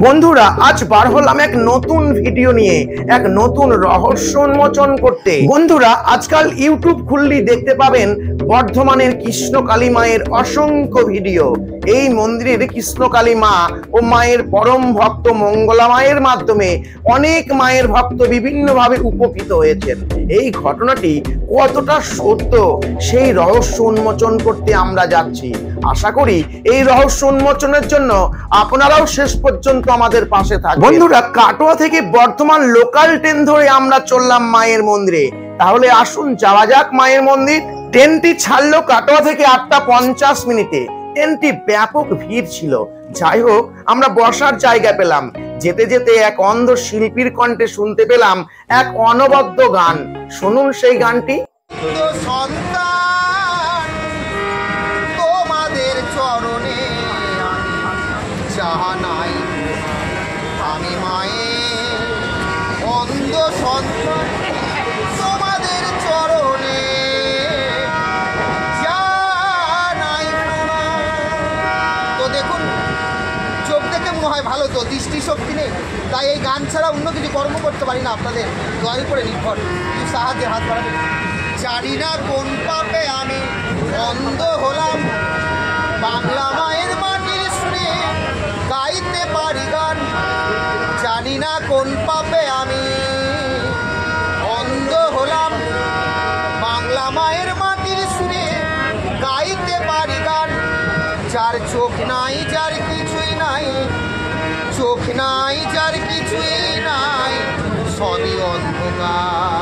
বন্ধুরা, আজ বার হলাম এক নতুন ভিডিও নিয়ে, এক নতুন রহস্য উন্মোচন করতে। বন্ধুরা, আজকাল ইউটিউব খুললেই দেখতে পাবেন বর্ধমানের কৃষ্ণকালী মায়ের অসংখ্য ভিডিও। এই মন্দিরের কৃষ্ণকালী মা ও মায়ের পরম ভক্ত মঙ্গলা মায়ের মাধ্যমে অনেক মায়ের ভক্ত বিভিন্নভাবে উপকৃত হয়েছেন। এই ঘটনাটি কতটা সত্য সেই রহস্য উন্মোচন করতে আমরা যাচ্ছি। আশা করি এই রহস্য উন্মোচনের জন্য আপনারাও শেষ পর্যন্ত আমাদের পাশে থাকবেন। বন্ধুরা, কাটোয়া থেকে বর্ধমান লোকাল ট্রেন ধরে আমরা চললাম মায়ের মন্দিরে। তাহলে আসুন যাওয়া যাক মায়ের মন্দির। ট্রেনটি ছাড়লো কাটোয়া থেকে 8টা 50 ট্রেনটি ব্যাপক ভিড় ছিল। যাই হোক, আমরা বসার জায়গা পেলাম। যেতে যেতে এক অন্ধ শিল্পীর কণ্ঠে শুনতে পেলাম এক অনবদ্য গান। শুনুন সেই গানটি। তোমাদের চরণে জাহানাই আমি মায়ের অন্ধ সন্তান, তোমাদের চরণে জানাই প্রণাম। তো দেখুন, চোখ দেখে মনে হয় ভালো, তো দৃষ্টিশক্তি নেই, তাই এই গান ছাড়া অন্য কিছু কর্ম করতে পারি না। আপনাদের দয়ার উপরে নির্ভর, কিছু সাহায্যে হাত বাড়াবেন। জানি না কোন পাপে আমি অন্ধ হলাম, বাংলা মায়ের মাটির সুরে গাইতে পারি গান। জানি না কোন পাপে আমি অন্ধ হলাম, বাংলা মায়ের মাটির সুরে গাইতে পারি গান। যার চোখ নাই, যার কিছুই নাই, চোখ নাই যার কিছুই নাই, সবই অন্ধকার।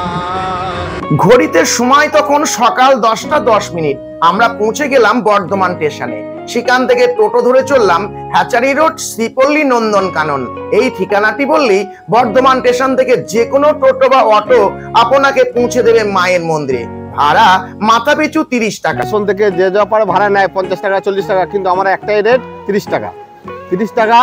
ঘড়িতে সময় তখন সকাল 10টা 10। আমরা পৌঁছে গেলাম বর্ধমান স্টেশনে। সেখান থেকে টোটো ধরে চললাম হ্যাচারি রোড, শ্রীপল্লী নন্দনকানন। এই ঠিকানাটি বললেই বর্ধমান স্টেশন থেকে যে কোনো টোটো বা অটো আপনাকে পৌঁছে দেবে মায়ের মন্দিরে। ভাড়া মাথা পিছু 30 টাকা। স্টেশন থেকে যে যা পারে ভাড়া নেয় 50 টাকা 40 টাকা, কিন্তু আমার একটাই রেট 30 টাকা। 30 টাকা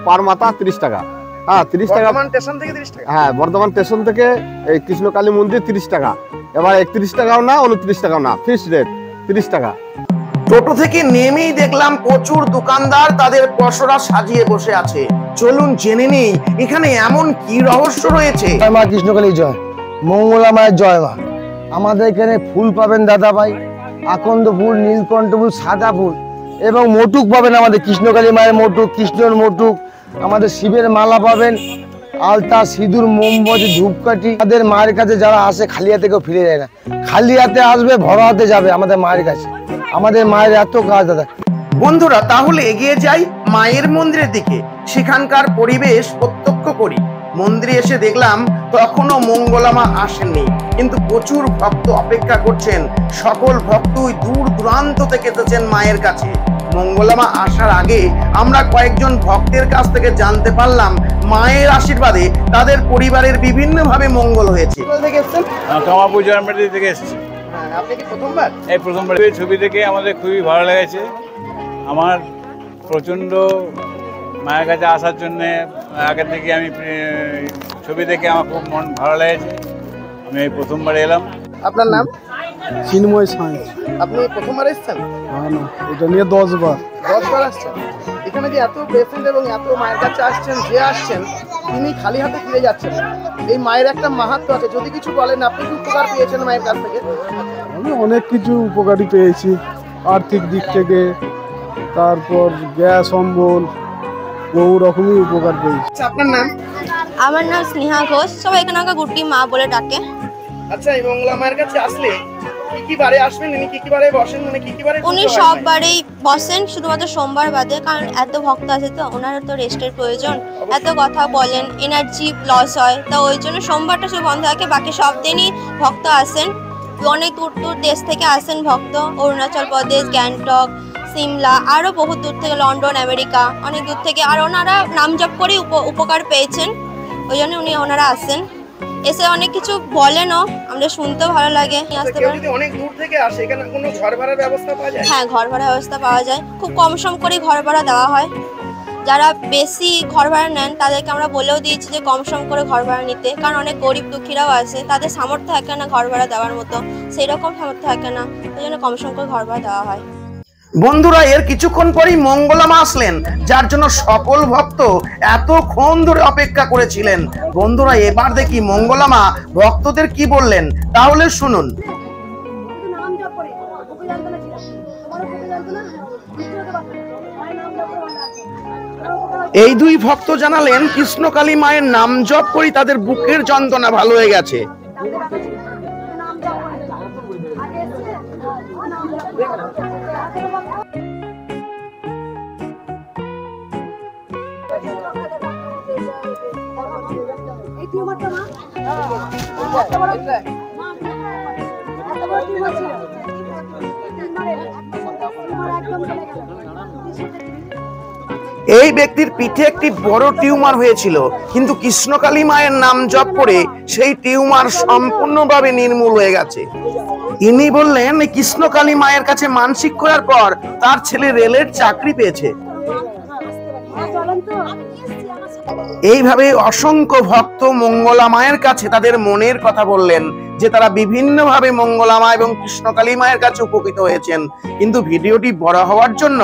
পার মাথা, 30 টাকা। হ্যাঁ, 30 টাকা বর্ধমান স্টেশন থেকে 30 টাকা। হ্যাঁ, বর্ধমান স্টেশন থেকে এই কৃষ্ণকালী মন্দির 30 টাকা। এবার 31 টাকাও না, 29 টাকাও না, ফিক্সড রেট 30 টাকা। টোটো থেকে নেমেই দেখলাম প্রচুর দোকানদার তাদের পসরা সাজিয়ে বসে আছে। চলুন জেনে নেই এখানে এমন কি রহস্য রয়েছে। জয় মা কৃষ্ণকালী জয়, মঙ্গলা মায়ের জয় মা। আমাদের এখানে ফুল পাবেন দাদা ভাই, আকন্দ ফুল, নীলকণ্ঠ ফুল, সাদা ফুল এবং মোটুক পাবেন। আমাদের কৃষ্ণকালী মায়ের মোটুক, কৃষ্ণর মোটুক, আমাদের শিবের মালা পাবেন, আলতা, সিঁদুর, মোমবাতি, ধূপকাঠি। আমাদের মায়ের কাছে যারা আসে খালি হাতে কেউ ফিরে যায় না, খালি হাতে আসবে, ভরা হাতে যাবে আমাদের মায়ের কাছে। আমাদের মায়ের এত কাজ দাদা। বন্ধুরা, তাহলে এগিয়ে যাই মায়ের মন্দিরের দিকে, সেখানকার পরিবেশ প্রত্যক্ষ করি। মন্দিরে এসে দেখলাম তখনও মঙ্গলা মা আসেননি, কিন্তু প্রচুর ভক্ত অপেক্ষা করছেন। সকল ভক্তই দূর দূরান্ত থেকে এসেছেন মায়ের কাছে। মঙ্গলা মা আসার আগে আমরা কয়েকজন ভক্তের কাছ থেকে জানতে পারলাম মায়ের আশীর্বাদে তাদের পরিবারের বিভিন্নভাবে মঙ্গল হয়েছে। কোথা থেকে এসেছেন? কামারপুর জয়মাটি থেকে এসেছি। আপনি কি প্রথমবার? এই প্রথমবার ছবি দেখে আমাদের খুবই ভালো লেগেছে। আমার প্রচণ্ড মায়ের কাছে আসার জন্যে আগে থেকে আমি ছবি দেখে আমার খুব মন ভালো লেগেছে। আমি এই প্রথমবার এলাম। আপনার নাম? চিন্ময় সাঁই। আপনি প্রথমবার এসেছেন? না, এটা নিয়ে 10 বার। 10 বার আসছেন? এখানে যে এত পেশেন্ট এবং এত মায়ের কাছে আসছেন, যে আসছেন তিনি খালি হাতে ফিরে যাচ্ছেন। এই মায়ের একটা মাহাত্ম্য আছে, যদি কিছু বলেন। আপনি কি উপকার পেয়েছেন মায়ের কাছ থেকে? আমি অনেক কিছু উপকারী পেয়েছি, আর্থিক দিক থেকে, তারপর গ্যাস অম্বল, বহু রকমই উপকার পেয়েছি। আচ্ছা, আপনার নাম? আমার নাম স্নেহা ঘোষ, সবাই এখানে আমাকে গুড্ডি মা বলে ডাকে। আচ্ছা, এই মঙ্গলা মায়ের কাছে আসলে কি কি বারে আসবেন? উনি কি কি বারে বসেন? মানে কি কি বারে? উনি সব বারেই বসেন, শুধুমাত্র সোমবার বাদে, কারণ এত ভক্ত আছে তো ওনারও তো রেস্টের প্রয়োজন। এত কথা বলেন, এনার্জি লস হয়, তা ওই জন্য সোমবারটা শুধু বন্ধ থাকে। বাকি সব দিনই ভক্ত আসেন। অনেক দূর দূর দেশ থেকে আসেন ভক্ত, অরুণাচল প্রদেশ, গ্যাংটক, সিমলা, আরও বহু দূর থেকে, লন্ডন, আমেরিকা, অনেক দূর থেকে। আর ওনারা নাম জপ করে উপকার পেয়েছেন, ওই জন্য ওনারা আসেন। এসে অনেক কিছু বলেনও, আমাদের শুনতেও ভালো লাগে। অনেক দূর থেকে আসে, এখানে কোনো ঘর ভাড়ার ব্যবস্থা পাওয়া যায়? হ্যাঁ, ঘর ভাড়ার ব্যবস্থা পাওয়া যায়, খুব কম সম করে ঘর ভাড়া দেওয়া হয়। যারা বেশি ঘর ভাড়া নেন তাদেরকে আমরা বলেও দিয়েছি যে কম সম করে ঘর ভাড়া নিতে, কারণ অনেক গরিব দুঃখীরাও আছে, তাদের সামর্থ্য থাকে না ঘর ভাড়া দেওয়ার মতো, সেই রকম সামর্থ্য থাকে না, ওই জন্য কম সম করে ঘর ভাড়া দেওয়া হয়। বন্ধুরা এর কিছুক্ষণ পরেই মঙ্গলামা আসলেন, যার জন্য সকল ভক্ত এতক্ষণ ধরে অপেক্ষা করেছিলেন। বন্ধুরা এবার দেখি মঙ্গলামা ভক্তদের কি বললেন, তাহলে শুনুন। এই দুই ভক্ত জানালেন কৃষ্ণকালী মায়ের নাম জপ করি তাদের বুকের যন্ত্রণা ভালো হয়ে গেছে। এই ব্যক্তির পিঠে একটি বড় টিউমার হয়েছিল, কিন্তু কৃষ্ণকালী মায়ের নাম জপ করে সেই টিউমার সম্পূর্ণভাবে নির্মূল হয়ে গেছে। ইনি বললেন কৃষ্ণকালী মায়ের কাছে মানসিক করার পর তার ছেলে রেলের চাকরি পেয়েছে। এইভাবে অসংখ্য ভক্ত মঙ্গলা মায়ের কাছে তাদের মনের কথা বললেন, যে তারা বিভিন্নভাবে মঙ্গলা মা এবং কৃষ্ণকালী মায়ের কাছে উপকৃত হয়েছেন। কিন্তু ভিডিওটি বড় হওয়ার জন্য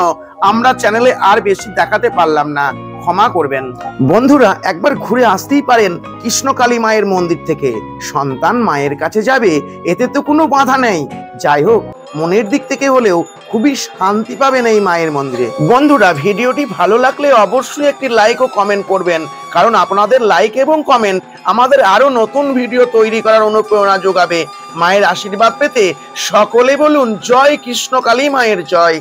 আমরা চ্যানেলে আর বেশি দেখাতে পারলাম না, ক্ষমা করবেন। বন্ধুরা একবার ঘুরে আসতেই পারেন কৃষ্ণকালী মায়ের মন্দির থেকে। সন্তান মায়ের কাছে যাবে, এতে তো কোনো বাধা নেই। যাই হোক, মনের দিক থেকে হলেও খুবই শান্তি পাবেন এই মায়ের মন্দিরে। বন্ধুরা ভিডিওটি ভালো লাগলে অবশ্যই একটি লাইক ও কমেন্ট করবেন, কারণ আপনাদের লাইক এবং কমেন্ট আমাদের আরো নতুন ভিডিও তৈরি করার অনুপ্রেরণা যোগাবে। মায়ের আশীর্বাদ পেতে সকলে বলুন জয় কৃষ্ণকালী মায়ের জয়।